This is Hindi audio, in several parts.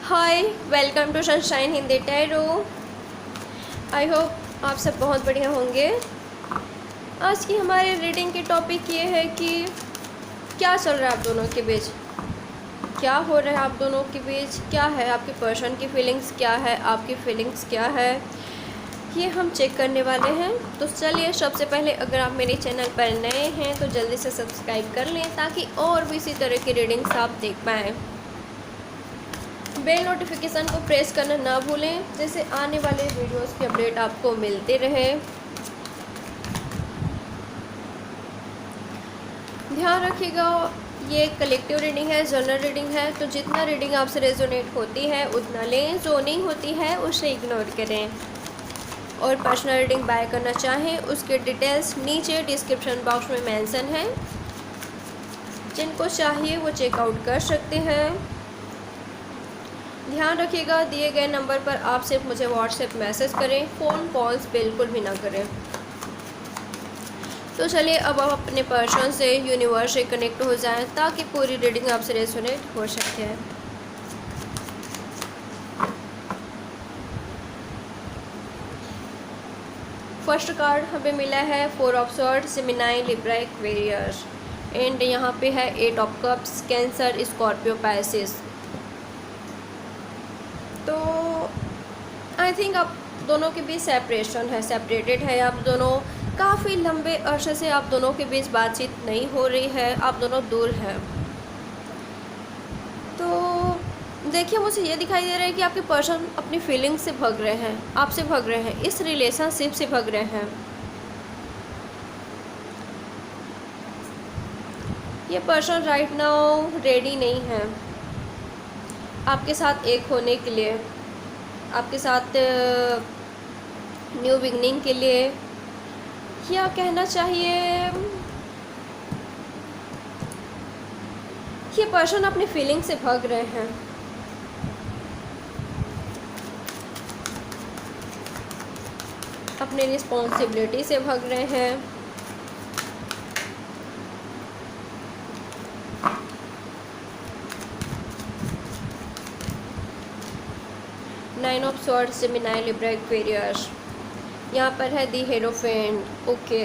Hi, welcome to sunshine Hindi tarot. I hope आप सब बहुत बढ़िया होंगे। आज की हमारे रीडिंग की टॉपिक ये है कि क्या चल रहा है आप दोनों के बीच, क्या हो रहा है आप दोनों के बीच, क्या है आपके पर्सन की फीलिंग्स, क्या है आपकी फीलिंग्स, क्या है ये हम चेक करने वाले हैं। तो चलिए, सबसे पहले अगर आप मेरे चैनल पर नए हैं तो जल्दी से सब्सक्राइब कर लें ताकि और भी इसी तरह की रीडिंग्स आप देख पाएँ। बेल नोटिफिकेशन को प्रेस करना ना भूलें, जिससे आने वाले वीडियोस की अपडेट आपको मिलते रहे। ध्यान रखिएगा, ये कलेक्टिव रीडिंग है, जनरल रीडिंग है, तो जितना रीडिंग आपसे रेजोनेट होती है उतना लें, जो नहीं होती है उसे इग्नोर करें। और पर्सनल रीडिंग बाय करना चाहें उसके डिटेल्स नीचे डिस्क्रिप्शन बॉक्स में मेंशन है, जिनको चाहिए वो चेकआउट कर सकते हैं। ध्यान रखिएगा, दिए गए नंबर पर आप सिर्फ मुझे व्हाट्सएप मैसेज करें, फ़ोन कॉल्स बिल्कुल भी ना करें। तो चलिए, अब आप अपने पर्सन से, यूनिवर्स से कनेक्ट हो जाएं ताकि पूरी रीडिंग आपसे रेजोनेट हो सकते हैं। फर्स्ट कार्ड हमें मिला है 4 of swords, Gemini, Libra, Aquarius, and यहाँ पे है 8 of cups, cancer, Scorpio, Pisces. तो आई थिंक आप दोनों के बीच सेपरेशन है, सेपरेटेड है आप दोनों। काफ़ी लंबे अरसे से आप दोनों के बीच बातचीत नहीं हो रही है, आप दोनों दूर हैं। तो देखिए, मुझे ये दिखाई दे रहा है कि आपके पर्सन अपनी फीलिंग्स से भग रहे हैं, आपसे भग रहे हैं, इस रिलेशनशिप से भग रहे हैं। ये पर्सन राइट नाउ रेडी नहीं है आपके साथ एक होने के लिए, आपके साथ न्यू बिगनिंग के लिए, या कहना चाहिए ये पर्सन अपनी फीलिंग से भग रहे हैं। अपने रिस्पॉन्सिबिलिटी से भग रहे हैं। Nine of swords, Gemini, Libra, Aquarius. यहाँ पर है दी हेरोफेंट। ओके,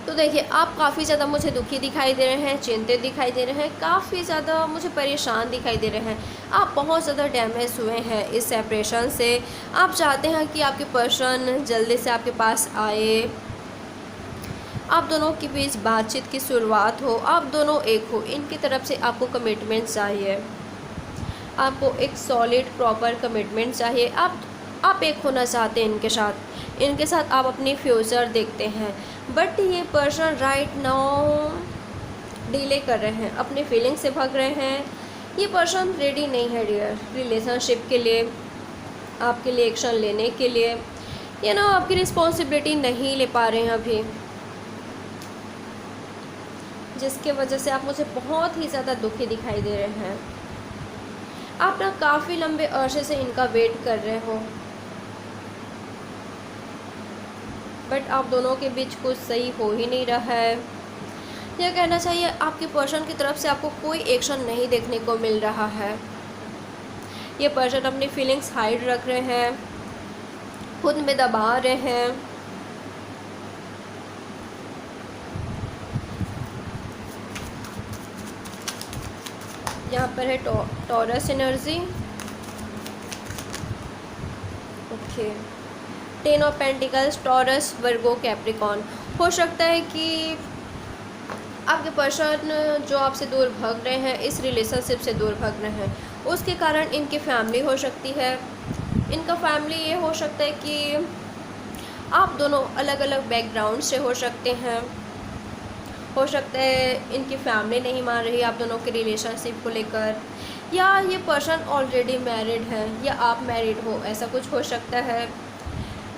तो देखिए, आप काफ़ी ज़्यादा मुझे दुखी दिखाई दे रहे हैं, चिंतित दिखाई दे रहे हैं, काफ़ी ज़्यादा मुझे परेशान दिखाई दे रहे हैं। आप बहुत ज़्यादा डैमेज हुए हैं इस सेपरेशन से। आप चाहते हैं कि आपके पर्सन जल्दी से आपके पास आए, आप दोनों के बीच बातचीत की शुरुआत हो, आप दोनों एक हो। इनकी तरफ से आपको कमिटमेंट चाहिए, आपको एक सॉलिड प्रॉपर कमिटमेंट चाहिए। आप एक होना चाहते हैं इनके साथ आप अपनी फ्यूचर देखते हैं। बट ये पर्सन राइट नाउ डिले कर रहे हैं, अपनी फीलिंग से भाग रहे हैं। ये पर्सन रेडी नहीं है डियर रिलेशनशिप के लिए, आपके लिए एक्शन लेने के लिए, आपकी रिस्पॉन्सिबिलिटी नहीं ले पा रहे हैं अभी, जिसके वजह से आप मुझे बहुत ही ज़्यादा दुखी दिखाई दे रहे हैं। आप ना काफ़ी लंबे अरसे से इनका वेट कर रहे हो, बट आप दोनों के बीच कुछ सही हो ही नहीं रहा है। यह कहना चाहिए आपके पर्सन की तरफ से आपको कोई एक्शन नहीं देखने को मिल रहा है। ये पर्सन अपनी फीलिंग्स हाइड रख रहे हैं, खुद में दबा रहे हैं। यहाँ पर है taurus energy. Okay, 10 of pentacles, taurus, Virgo, Capricorn. हो सकता है कि आपके पर्सन जो आपसे दूर भाग रहे हैं, इस रिलेशनशिप से दूर भाग रहे हैं, उसके कारण इनकी फैमिली हो सकती है। इनका फैमिली ये हो सकता है कि आप दोनों अलग अलग बैकग्राउंड से हो सकते हैं। हो सकता है इनकी फैमिली नहीं मान रही आप दोनों के रिलेशनशिप को लेकर, या ये पर्सन ऑलरेडी मैरिड है, या आप मैरिड हो, ऐसा कुछ हो सकता है,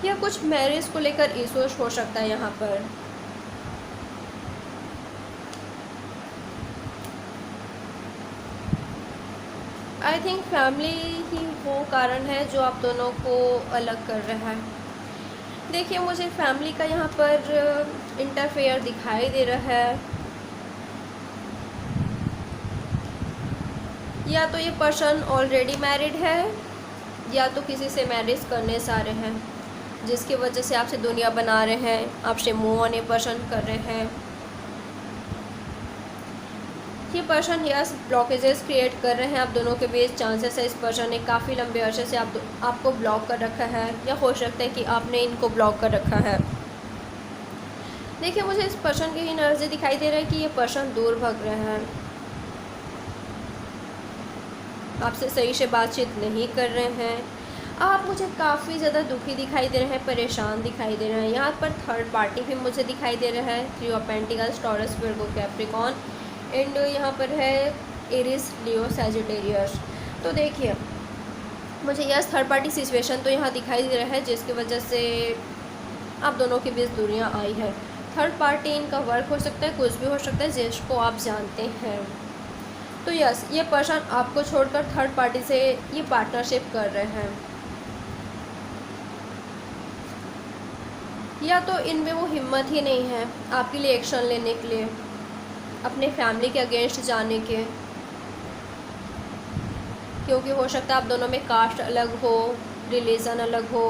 या कुछ मैरिज को लेकर इश्यूज हो सकता है यहाँ पर। आई थिंक फैमिली ही वो कारण है जो आप दोनों को अलग कर रहा है। देखिए, मुझे फैमिली का यहाँ पर इंटरफेयर दिखाई दे रहा है। या तो ये पर्सन ऑलरेडी मैरिड है या तो किसी से मैरिज करने जा रहे हैं, जिसकी वजह से आपसे दुनिया बना रहे हैं, आपसे मूव ऑन ये पर्सन कर रहे हैं। ये पर्सन यस ब्लॉकेजेस क्रिएट कर रहे हैं आप दोनों के बीच। चांसेस है इस पर्सन ने काफ़ी लंबे अरसे से आपको ब्लॉक कर रखा है, या हो सकता है कि आपने इनको ब्लॉक कर रखा है। देखिए मुझे इस पर्सन की एनर्जी दिखाई दे रहा है कि ये पर्सन दूर भाग रहे हैं, आपसे सही से बातचीत नहीं कर रहे हैं। आप मुझे काफ़ी ज़्यादा दुखी दिखाई दे रहे हैं, परेशान दिखाई दे रहे हैं। यहाँ पर थर्ड पार्टी भी मुझे दिखाई दे रहा है, 3 of pentacles, taurus, Virgo, Capricorn, and यहाँ पर है एरिस, लियो, सैजिटेरियस। तो देखिए मुझे यस थर्ड पार्टी सिचुएशन तो यहाँ दिखाई दे रहा है, जिसकी वजह से आप दोनों के बीच दूरियाँ आई है। थर्ड पार्टी इनका वर्क हो सकता है, कुछ भी हो सकता है जिसको आप जानते हैं। तो यस ये पर्सन आपको छोड़कर थर्ड पार्टी से ये पार्टनरशिप कर रहे हैं, या तो इनमें वो हिम्मत ही नहीं है आपके लिए एक्शन लेने के लिए, अपने फैमिली के अगेंस्ट जाने के, क्योंकि हो सकता है आप दोनों में कास्ट अलग हो, रिलीजन अलग हो,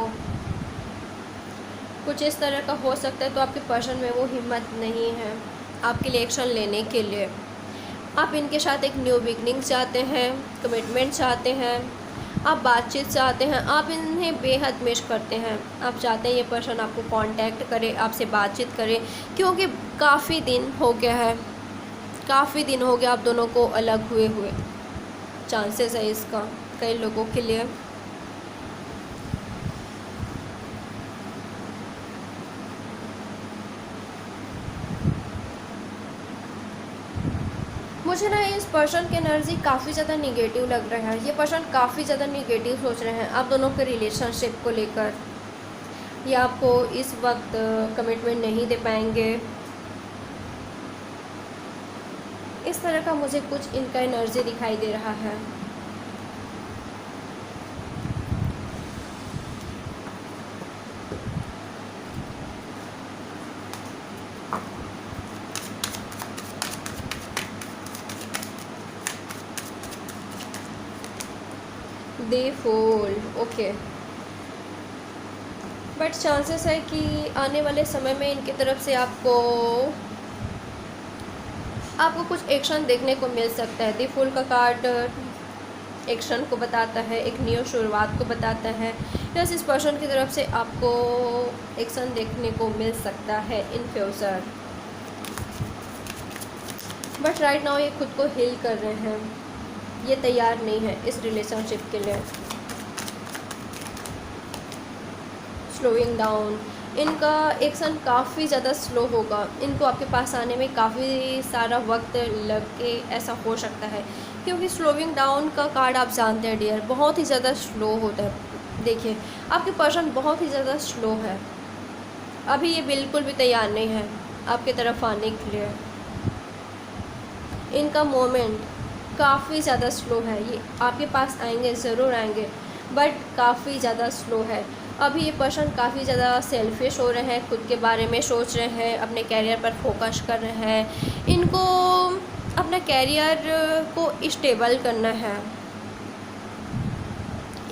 कुछ इस तरह का हो सकता है। तो आपके पर्सन में वो हिम्मत नहीं है आपके लिए एक्शन लेने के लिए। आप इनके साथ एक न्यू बिगनिंग चाहते हैं, कमिटमेंट चाहते हैं, आप बातचीत चाहते हैं, आप इन्हें बेहद मिस करते हैं। आप चाहते हैं ये पर्सन आपको कांटेक्ट करे, आपसे बातचीत करे, क्योंकि काफ़ी दिन हो गया है, काफ़ी दिन हो गया आप दोनों को अलग हुए। चांसेस है इसका कई लोगों के लिए। मुझे ना इस पर्सन की एनर्जी काफ़ी ज़्यादा निगेटिव लग रहा है। ये पर्सन काफ़ी ज़्यादा निगेटिव सोच रहे हैं आप दोनों के रिलेशनशिप को लेकर, या आपको इस वक्त कमिटमेंट नहीं दे पाएंगे। इस तरह का मुझे कुछ इनका एनर्जी दिखाई दे रहा है। दे फूल, ओके। बट चांसेस है कि आने वाले समय में इनकी तरफ से आपको कुछ एक्शन देखने को मिल सकता है। दी फूल का कार्ड एक्शन को बताता है, एक न्यू शुरुआत को बताता है। यस इस पर्सन की तरफ से आपको एक्शन देखने को मिल सकता है in future. But right now ये खुद को हील कर रहे हैं, ये तैयार नहीं है इस रिलेशनशिप के लिए। स्लोइंग डाउन, इनका एक्शन काफ़ी ज़्यादा स्लो होगा। इनको आपके पास आने में काफ़ी सारा वक्त लग के ऐसा हो सकता है, क्योंकि स्लोइंग डाउन का कार्ड आप जानते हैं डियर, बहुत ही ज़्यादा स्लो होता है। देखिए आपके पर्सन बहुत ही ज़्यादा स्लो है, अभी ये बिल्कुल भी तैयार नहीं है आपके तरफ आने के लिए। इनका मोमेंट काफ़ी ज़्यादा स्लो है, ये आपके पास आएंगे, ज़रूर आएंगे, बट काफ़ी ज़्यादा स्लो है। अभी ये पर्सन काफ़ी ज़्यादा सेल्फिश हो रहे हैं, खुद के बारे में सोच रहे हैं, अपने कैरियर पर फोकस कर रहे हैं। इनको अपना कैरियर को स्टेबल करना है,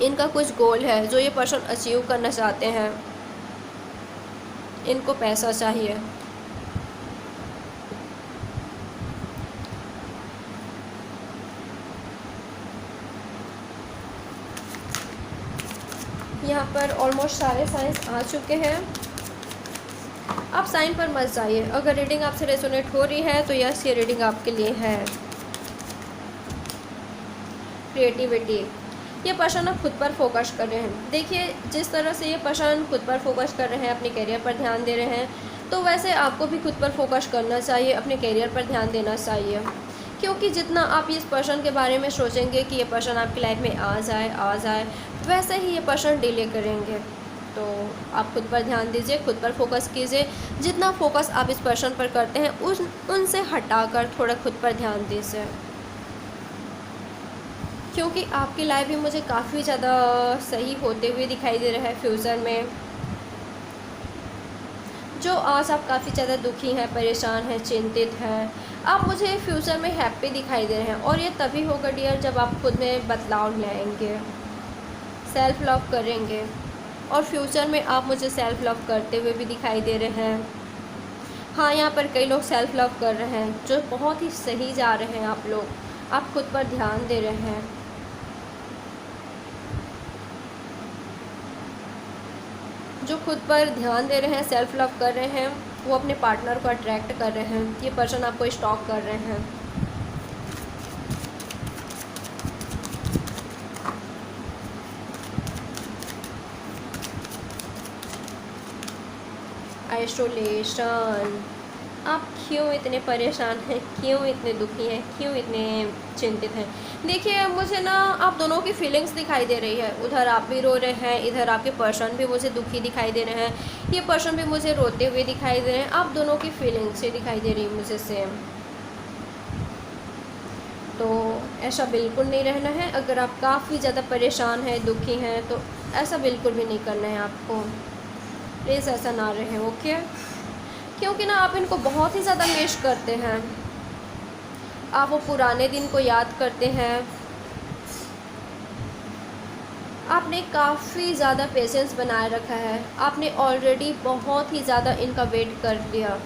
इनका कुछ गोल है जो ये पर्सन अचीव करना चाहते हैं। इनको पैसा चाहिए, यहाँ पर ऑलमोस्ट सारे साइंस आ चुके हैं। आप साइन पर मत जाइए। अगर रीडिंग आपसे रेजोनेट हो रही है तो यस ये रीडिंग आपके लिए है। क्रिएटिविटी, ये पर्सन अब खुद पर फोकस कर रहे हैं। देखिए जिस तरह से ये पर्सन खुद पर फोकस कर रहे हैं, अपने करियर पर ध्यान दे रहे हैं, तो वैसे आपको भी खुद पर फोकस करना चाहिए, अपने करियर पर ध्यान देना चाहिए। क्योंकि जितना आप इस पर्सन के बारे में सोचेंगे कि ये पर्सन आपकी लाइफ में आ जाए, वैसे ही ये पर्सन डिले करेंगे। तो आप खुद पर ध्यान दीजिए, खुद पर फोकस कीजिए। जितना फोकस आप इस पर्सन पर करते हैं उनसे हटाकर थोड़ा खुद पर ध्यान दीजिए, क्योंकि आपकी लाइफ भी मुझे काफ़ी ज़्यादा सही होते हुए दिखाई दे रहा है फ्यूचर में। जो आज आप काफ़ी ज़्यादा दुखी हैं, परेशान हैं, चिंतित हैं, आप मुझे फ्यूचर में हैप्पी दिखाई दे रहे हैं, और ये तभी होगा डियर जब आप खुद में बदलाव लाएंगे, सेल्फ लव करेंगे। और फ्यूचर में आप मुझे सेल्फ लव करते हुए भी दिखाई दे रहे हैं। हाँ, यहाँ पर कई लोग सेल्फ लव कर रहे हैं, जो बहुत ही सही जा रहे हैं। आप लोग, आप खुद पर ध्यान दे रहे हैं। जो खुद पर ध्यान दे रहे हैं, सेल्फ लव कर रहे हैं, वो अपने पार्टनर को अट्रैक्ट कर रहे हैं। ये पर्सन आपको स्टॉक कर रहे हैं। आइसोलेशन। आप क्यों इतने परेशान हैं, क्यों इतने दुखी हैं, क्यों इतने चिंतित हैं? देखिए, मुझे ना आप दोनों की फीलिंग्स दिखाई दे रही है। उधर आप भी रो रहे हैं, इधर आपके पर्सन भी मुझे दुखी दिखाई दे रहे हैं, ये पर्सन भी मुझे रोते हुए दिखाई दे रहे हैं। आप दोनों की फीलिंग्स से दिखाई दे रही है मुझे सेम। तो ऐसा बिल्कुल नहीं रहना है। अगर आप काफ़ी ज़्यादा परेशान हैं, दुखी हैं, तो ऐसा बिल्कुल भी नहीं करना है आपको। प्लीज़ ऐसा ना रहे, ओके? क्योंकि ना आप इनको बहुत ही ज़्यादा मिस करते हैं। आप वो पुराने दिन को याद करते हैं। आपने काफ़ी ज़्यादा पेशेंस बनाए रखा है। आपने ऑलरेडी बहुत ही ज़्यादा इनका वेट कर लिया।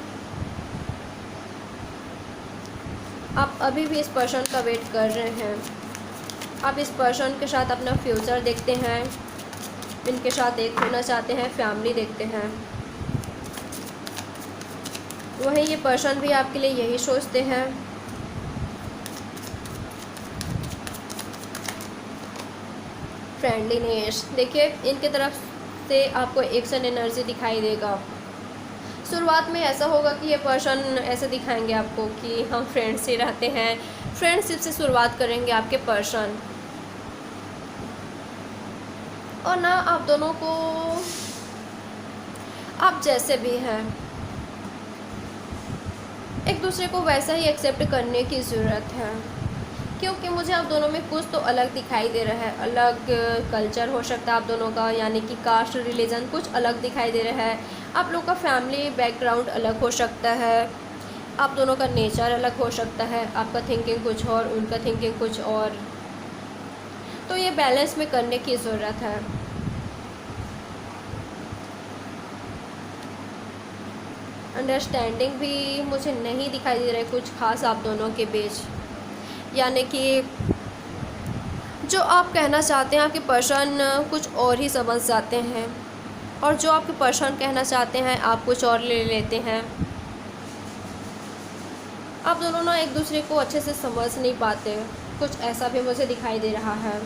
आप अभी भी इस पर्सन का वेट कर रहे हैं। आप इस पर्सन के साथ अपना फ्यूचर देखते हैं, इनके साथ एक होना चाहते हैं, फैमिली देखते हैं। वहीं ये पर्सन भी आपके लिए यही सोचते हैं। फ्रेंडलीनेस, देखिए इनके तरफ से आपको एक्शन एनर्जी दिखाई देगा। शुरुआत में ऐसा होगा कि ये पर्सन ऐसे दिखाएंगे आपको कि हम फ्रेंड्स से रहते हैं, फ्रेंडशिप से शुरुआत करेंगे आपके पर्सन। और ना आप दोनों को, आप जैसे भी हैं, एक दूसरे को वैसा ही एक्सेप्ट करने की ज़रूरत है। क्योंकि मुझे आप दोनों में कुछ तो अलग दिखाई दे रहा है। अलग कल्चर हो सकता है आप दोनों का, यानी कि कास्ट, रिलीजन कुछ अलग दिखाई दे रहा है। आप लोग का फैमिली बैकग्राउंड अलग हो सकता है। आप दोनों का नेचर अलग हो सकता है। आपका थिंकिंग कुछ और, उनका थिंकिंग कुछ और। तो ये बैलेंस में करने की ज़रूरत है। अंडरस्टैंडिंग भी मुझे नहीं दिखाई दे रहा है कुछ खास आप दोनों के बीच। यानी कि जो आप कहना चाहते हैं आपके पर्सन कुछ और ही समझ जाते हैं, और जो आपके पर्सन कहना चाहते हैं आप कुछ और ले लेते हैं। आप दोनों ना एक दूसरे को अच्छे से समझ नहीं पाते, कुछ ऐसा भी मुझे दिखाई दे रहा है।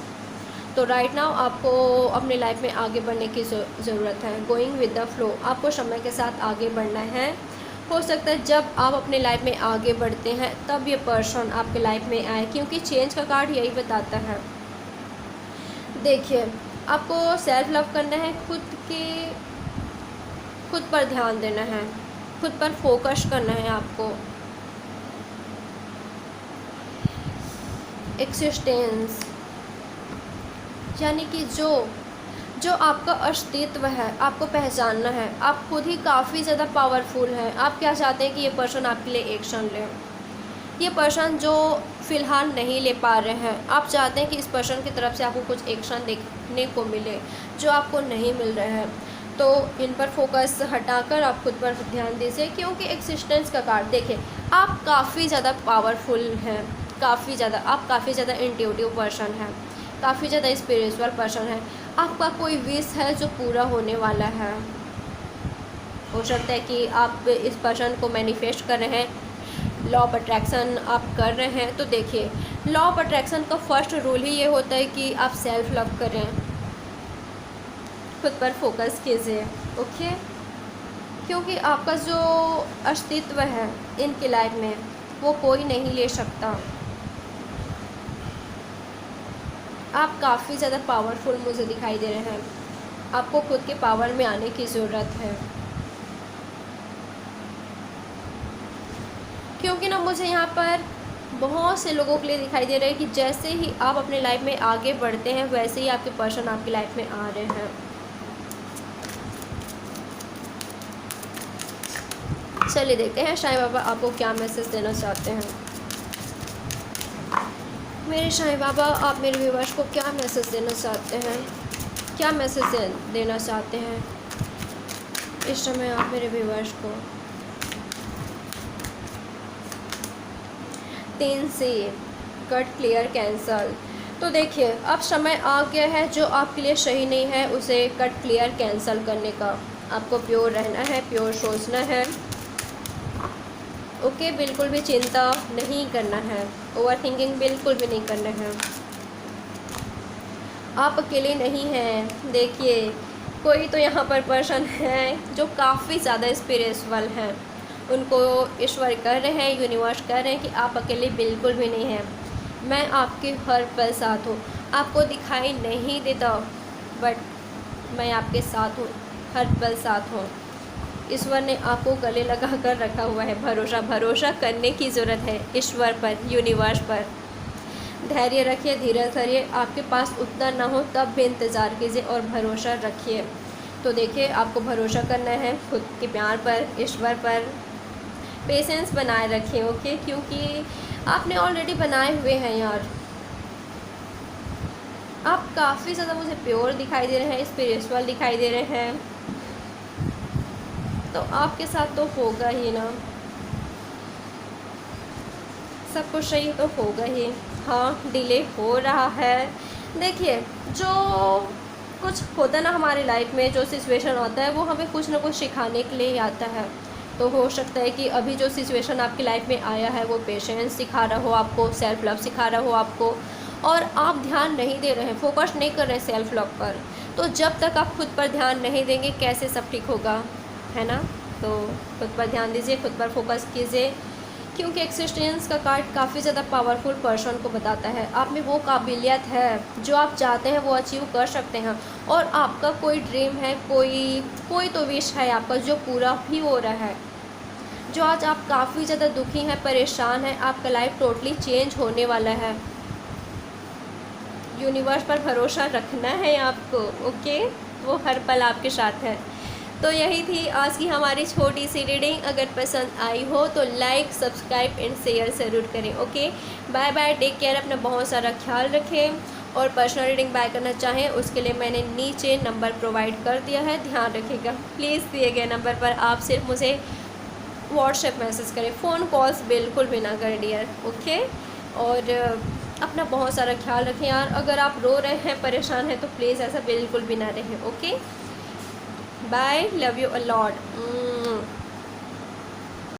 तो राइट नाउ आपको अपने लाइफ में आगे बढ़ने की ज़रूरत है। गोइंग विद द फ्लो, आपको समय के साथ आगे बढ़ना है। हो सकता है जब आप अपने लाइफ में आगे बढ़ते हैं तब ये पर्सन आपके लाइफ में आए, क्योंकि चेंज का कार्ड यही बताता है। देखिए, आपको सेल्फ लव करना है, खुद पर ध्यान देना है, खुद पर फोकस करना है आपको। एक्सिस्टेंस, यानी कि जो आपका अस्तित्व है आपको पहचानना है। आप खुद ही काफ़ी ज़्यादा पावरफुल हैं। आप क्या चाहते हैं कि ये पर्सन आपके लिए एक्शन ले। ये पर्सन जो फ़िलहाल नहीं ले पा रहे हैं, आप चाहते हैं कि इस पर्सन की तरफ से आपको कुछ एक्शन देखने को मिले जो आपको नहीं मिल रहा है। तो इन पर फोकस हटाकर आप खुद पर ध्यान दीजिए, क्योंकि एक्सिस्टेंस का कार्ड देखिए, आप काफ़ी ज़्यादा पावरफुल हैं, आप काफ़ी ज़्यादा इंट्यूटिव पर्सन हैं, काफ़ी ज़्यादा स्पिरिचुअल पर्सन है। आपका कोई विश है जो पूरा होने वाला है। हो सकता है कि आप इस पर्सन को मैनिफेस्ट कर रहे हैं, लॉ ऑफ अट्रैक्शन आप कर रहे हैं। तो देखिए, लॉ ऑफ अट्रैक्शन का फर्स्ट रूल ही ये होता है कि आप सेल्फ लव करें, खुद पर फोकस कीजिए, ओके? क्योंकि आपका जो अस्तित्व है इनकी लाइफ में वो कोई नहीं ले सकता। आप काफ़ी ज़्यादा पावरफुल मुझे दिखाई दे रहे हैं। आपको खुद के पावर में आने की ज़रूरत है, क्योंकि ना मुझे यहाँ पर बहुत से लोगों के लिए दिखाई दे रहा है कि जैसे ही आप अपने लाइफ में आगे बढ़ते हैं वैसे ही आपके पर्सन आपकी लाइफ में आ रहे हैं। चलिए देखते हैं साईं बाबा आपको क्या मैसेज देना चाहते हैं। मेरे साईं बाबा, आप मेरे व्यूअर्स को क्या मैसेज देना चाहते हैं, क्या मैसेज देना चाहते हैं इस समय आप मेरे व्यूअर्स को। 3 से कट, क्लियर, कैंसल। तो देखिए अब समय आ गया है जो आपके लिए सही नहीं है उसे कट, क्लियर, कैंसल करने का। आपको प्योर रहना है, प्योर सोचना है। ओके, बिल्कुल भी चिंता नहीं करना है, ओवर थिंकिंग बिल्कुल भी नहीं करना है। आप अकेले नहीं हैं। देखिए कोई तो यहाँ पर पर्सन है जो काफ़ी ज़्यादा स्पिरिचुअल हैं, उनको ईश्वर कह रहे हैं, यूनिवर्स कह रहे हैं कि आप अकेले बिल्कुल भी नहीं हैं, मैं आपके हर पल साथ हूँ। आपको दिखाई नहीं देता बट मैं आपके साथ हूँ, हर पल साथ हूँ। ईश्वर ने आपको गले लगा कर रखा हुआ है। भरोसा करने की ज़रूरत है ईश्वर पर, यूनिवर्स पर। धैर्य रखिए, धीरज धरिए। आपके पास उतना ना हो तब भी इंतज़ार कीजिए और भरोसा रखिए। तो देखिए आपको भरोसा करना है खुद के प्यार पर, ईश्वर पर। पेशेंस बनाए रखें, ओके, क्योंकि आपने ऑलरेडी बनाए हुए हैं यार। आप काफ़ी ज़्यादा मुझे प्योर दिखाई दे रहे हैं, स्पिरिचुअल दिखाई दे रहे हैं, तो आपके साथ तो होगा ही ना, सब कुछ सही तो होगा ही। हाँ, डिले हो रहा है। देखिए जो कुछ होता है ना हमारी लाइफ में, जो सिचुएशन आता है वो हमें कुछ ना कुछ सिखाने के लिए ही आता है। तो हो सकता है कि अभी जो सिचुएशन आपकी लाइफ में आया है वो पेशेंस सिखा रहा हो आपको, सेल्फ लव सिखा रहा हो आपको, और आप ध्यान नहीं दे रहे हैं, फोकस नहीं कर रहे हैं सेल्फ लव पर। तो जब तक आप खुद पर ध्यान नहीं देंगे कैसे सब ठीक होगा, है ना। तो खुद पर ध्यान दीजिए, खुद पर फोकस कीजिए, क्योंकि एक्सिस्टेंस का कार्ड काफ़ी ज़्यादा पावरफुल पर्सन को बताता है आप में वो काबिलियत है जो आप चाहते हैं वो अचीव कर सकते हैं। और आपका कोई ड्रीम है, कोई तो विश है आपका जो पूरा भी हो रहा है। जो आज आप काफ़ी ज़्यादा दुखी हैं, परेशान हैं, आपका लाइफ टोटली चेंज होने वाला है। यूनिवर्स पर भरोसा रखना है आपको, ओके, वो हर पल आपके साथ है। तो यही थी आज की हमारी छोटी सी रीडिंग। अगर पसंद आई हो तो लाइक, सब्सक्राइब एंड शेयर ज़रूर करें। Okay, bye bye, take care, अपना बहुत सारा ख्याल रखें। और पर्सनल रीडिंग बाय करना चाहें उसके लिए मैंने नीचे नंबर प्रोवाइड कर दिया है, ध्यान रखिएगा। प्लीज़ दिए गए नंबर पर आप सिर्फ मुझे व्हाट्सएप मैसेज करें, फ़ोन कॉल्स बिल्कुल भी ना करें डियर, ओके। और अपना बहुत सारा ख्याल रखें यार। अगर आप रो रहे हैं, परेशान हैं तो प्लीज़ ऐसा बिल्कुल भी ना रहें, okay. Bye, love you a lot.